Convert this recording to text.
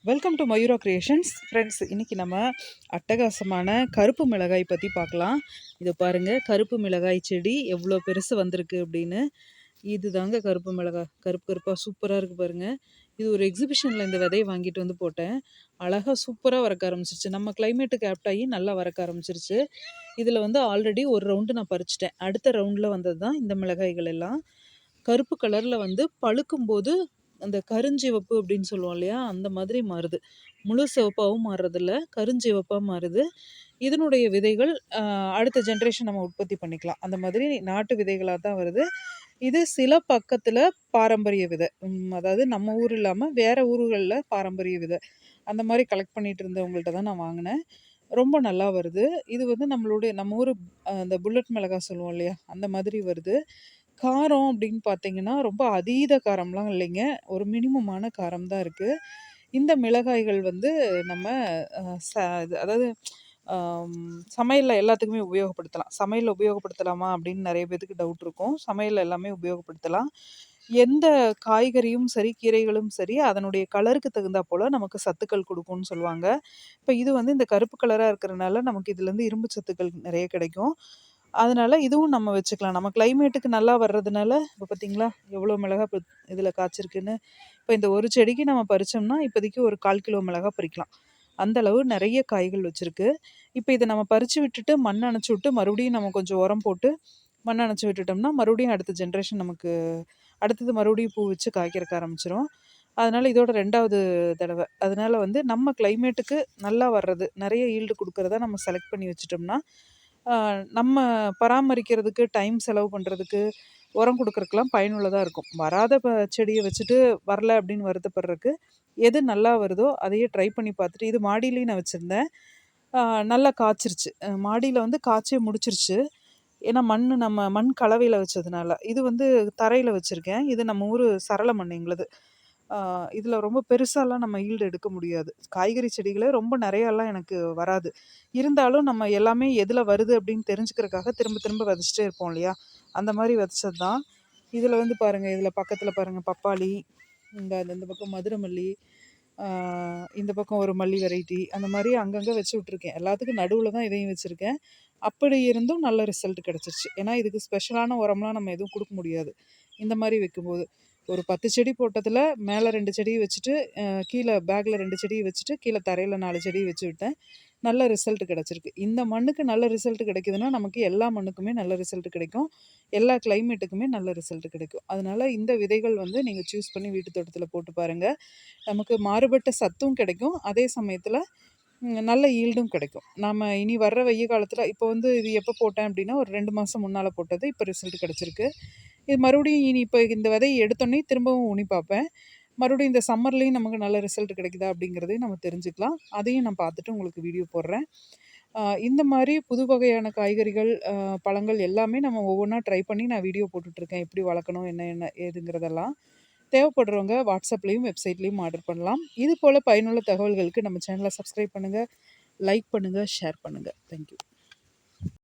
Welcome to Mayura creations friends. இன்றைக்கி நம்ம அட்டகாசமான கருப்பு மிளகாய் பற்றி பார்க்கலாம். இதை பாருங்கள், கருப்பு மிளகாய் செடி எவ்வளோ பெருசு வந்திருக்கு அப்படின்னு. இது தாங்க கருப்பு மிளகாய், கருப்பு கருப்பாக சூப்பராக இருக்குது பாருங்கள். இது ஒரு எக்ஸிபிஷனில் இந்த விதையை வாங்கிட்டு வந்து போட்டேன். அழகாக சூப்பராக வரக்க ஆரம்பிச்சிருச்சு. நம்ம கிளைமேட்டுக்கு ஆப்டாகி நல்லா வரக்க ஆரம்பிச்சிருச்சு. இதில் வந்து ஆல்ரெடி ஒரு ரவுண்டு நான் பறிச்சிட்டேன். அடுத்த ரவுண்டில் வந்தது தான் இந்த மிளகாய்கள் எல்லாம். கருப்பு கலரில் வந்து பழுக்கும்போது அந்த கருஞ்சிவப்பு அப்படின்னு சொல்லுவோம் இல்லையா, அந்த மாதிரி மாறுது. முழு சிவப்பாகவும் மாறுறதில்ல, கருஞ்சிவப்பாக மாறுது. இதனுடைய விதைகள் அடுத்த ஜென்ரேஷன் நம்ம உற்பத்தி பண்ணிக்கலாம். அந்த மாதிரி நாட்டு விதைகளாக தான் வருது. இது சில பக்கத்தில் பாரம்பரிய விதை, அதாவது நம்ம ஊர் இல்லாமல் வேறு ஊர்களில் பாரம்பரிய விதை அந்த மாதிரி கலெக்ட் பண்ணிட்டு இருந்தவங்கள்ட்ட தான் நான் வாங்கினேன். ரொம்ப நல்லா வருது. இது வந்து நம்ம ஊர் அந்த புல்லட் மிளகாய் சொல்லுவோம் இல்லையா, அந்த மாதிரி வருது. காரம் அப்படின்னு பார்த்தீங்கன்னா, ரொம்ப அதீத காரம்லாம் இல்லைங்க. ஒரு மினிமமான காரம் தான் இருக்கு. இந்த மிளகாய்கள் வந்து நம்ம அ ச இது அதாவது சமையல்ல எல்லாத்துக்குமே உபயோகப்படுத்தலாம். சமையல்ல உபயோகப்படுத்தலாமா அப்படின்னு நெறைய பேத்துக்கு டவுட் இருக்கும். சமையல்ல எல்லாமே உபயோகப்படுத்தலாம். எந்த காய்கறியும் சரி, கீரைகளும் சரி, அதனுடைய கலருக்கு தகுந்தா போல நமக்கு சத்துக்கள் குடுக்கும்னு சொல்லுவாங்க. இப்ப இது வந்து இந்த கருப்பு கலரா இருக்கிறனால நமக்கு இதுலேருந்து இரும்பு சத்துக்கள் நெறைய கிடைக்கும். அதனால இதுவும் நம்ம வச்சுக்கலாம். நம்ம கிளைமேட்டுக்கு நல்லா வர்றதுனால இப்ப பார்த்தீங்களா, எவ்வளோ மிளகா இதில காய்ச்சிருக்குன்னு. இப்ப இந்த ஒரு செடிக்கு நம்ம பறிச்சோம்னா, இப்போதைக்கு ஒரு 1/4 கிலோ மிளகா பறிக்கலாம். அந்த அளவு நெறைய காய்கள் வச்சிருக்கு. இப்ப இத நம்ம பறிச்சு விட்டுட்டு, மண் அணைச்சு விட்டு, மறுபடியும் நம்ம கொஞ்சம் உரம் போட்டு, மண் அணைச்சு விட்டுட்டோம்னா, மறுபடியும் அடுத்த ஜென்ரேஷன் நமக்கு அடுத்தது மறுபடியும் பூ வச்சு காய்க்கறக்க ஆரம்பிச்சுரும். அதனால இதோட 2வது தடவ. அதனால வந்து நம்ம கிளைமேட்டுக்கு நல்லா வர்றது, நெறைய ஈல்டு குடுக்கறதா நம்ம செலக்ட் பண்ணி வச்சுட்டோம்னா, நம்ம பராமரிக்கிறதுக்கு, டைம் செலவு பண்ணுறதுக்கு, உரம் குடுக்கறதுக்கெல்லாம் பயனுள்ளதா இருக்கும். வராத செடிய வச்சுட்டு வரல அப்படின்னு வருத்தப்படுறதுக்கு, எது நல்லா வருதோ அதையே ட்ரை பண்ணி பார்த்துட்டு, இது மாடியிலயும் நான் வச்சிருந்தேன். நல்லா காய்ச்சிருச்சு. மாடியில வந்து காய்ச்சே முடிச்சிருச்சு. ஏன்னா நம்ம மண் கலவையில வச்சதுனால. இது வந்து தரையில வச்சிருக்கேன். இது நம்ம ஊரு சரள மண் எங்களுது. இதில ரொம்ப பெருசாலாம் நம்ம ஈல்டு எடுக்க முடியாது. காய்கறி செடிகளே ரொம்ப நெறையாலாம் எனக்கு வராது. இருந்தாலும் நம்ம எல்லாமே எதில வருது அப்படின்னு தெரிஞ்சுக்கிறதுக்காக திரும்ப திரும்ப விதைச்சிட்டே இருப்போம் இல்லையா? அந்த மாரி விதைச்சது தான். இதில வந்து பாருங்க, இதில பக்கத்தில பாருங்க பப்பாளி, இந்த பக்கம் மதுரமல்லி, ஆ இந்த பக்கம் ஒரு மல்லி வெரைட்டி, அந்த மாரி அங்கங்க வச்சு விட்டுருக்கேன். எல்லாத்துக்கும் நடுவுல தான் இதையும் வச்சிருக்கேன். அப்படி இருந்தும் நல்ல ரிசல்ட் கிடைச்சிருச்சு. ஏன்னா இதுக்கு ஸ்பெஷலான உரம்லாம் நம்ம எதுவும் குடுக்க முடியாது. இந்த மாரி வைக்கும்போது. ஒரு 10 செடி போட்டதில மேல 2 செடிய வச்சுட்டு, கீழ பேக்ல 2 செடிய வச்சுட்டு, கீழ தரையில 4 செடிய வச்சு விட்டேன். நல்ல ரிசல்ட் கிடைச்சிருக்கு. இந்த மண்ணுக்கு நல்ல ரிசல்ட் கிடைக்குதுன்னா, நமக்கு எல்லா மண்ணுக்குமே நல்ல ரிசல்ட் கிடைக்கும். எல்லா கிளைமேட்டுக்குமே நல்ல ரிசல்ட் கிடைக்கும். அதனால இந்த விதைகள் வந்து நீங்க சூஸ் பண்ணி வீட்டு தோட்டத்தில போட்டு பாருங்க. நமக்கு மாறுபட்ட சத்தும் கிடைக்கும். அதே சமயத்தில நல்ல ஈல்டும் கிடைக்கும். நாம இனி வர்ற வெய்ய காலத்தில இப்போ வந்து இது எப்போ போட்டேன் அப்படின்னா, ஒரு 2 மாசம் முன்னால போட்டது. இப்போ ரிசல்ட் கிடைச்சிருக்கு. இது மறுபடியும் இனி இப்போ இந்த விதைய எடுத்தோனே திரும்பவும் ஊனி பார்ப்பேன். மறுபடியும் இந்த சம்மர்லேயும் நமக்கு நல்ல ரிசல்ட் கிடைக்குதா அப்படிங்கிறதையும் நம்ம தெரிஞ்சுக்கலாம். அதையும் நான் பார்த்துட்டு உங்களுக்கு வீடியோ போடுறேன். இந்த மாரி புது வகையான காய்கறிகள், பழங்கள் எல்லாமே நம்ம ஒவ்வொன்னா ட்ரை பண்ணி நான் வீடியோ போட்டுட்ருக்கேன். எப்படி வளர்க்கணும், என்ன என்ன ஏதுங்கிறதெல்லாம். தேவைப்படுறவங்க வாட்ஸ்அப்லேயும், வெப்சைட்லேயும் ஆர்டர் பண்ணலாம். இது போல பயனுள்ள தகவல்களுக்கு நம்ம சேனலை சப்ஸ்கிரைப் பண்ணுங்க, லைக் பண்ணுங்க, ஷேர் பண்ணுங்க. Thank you.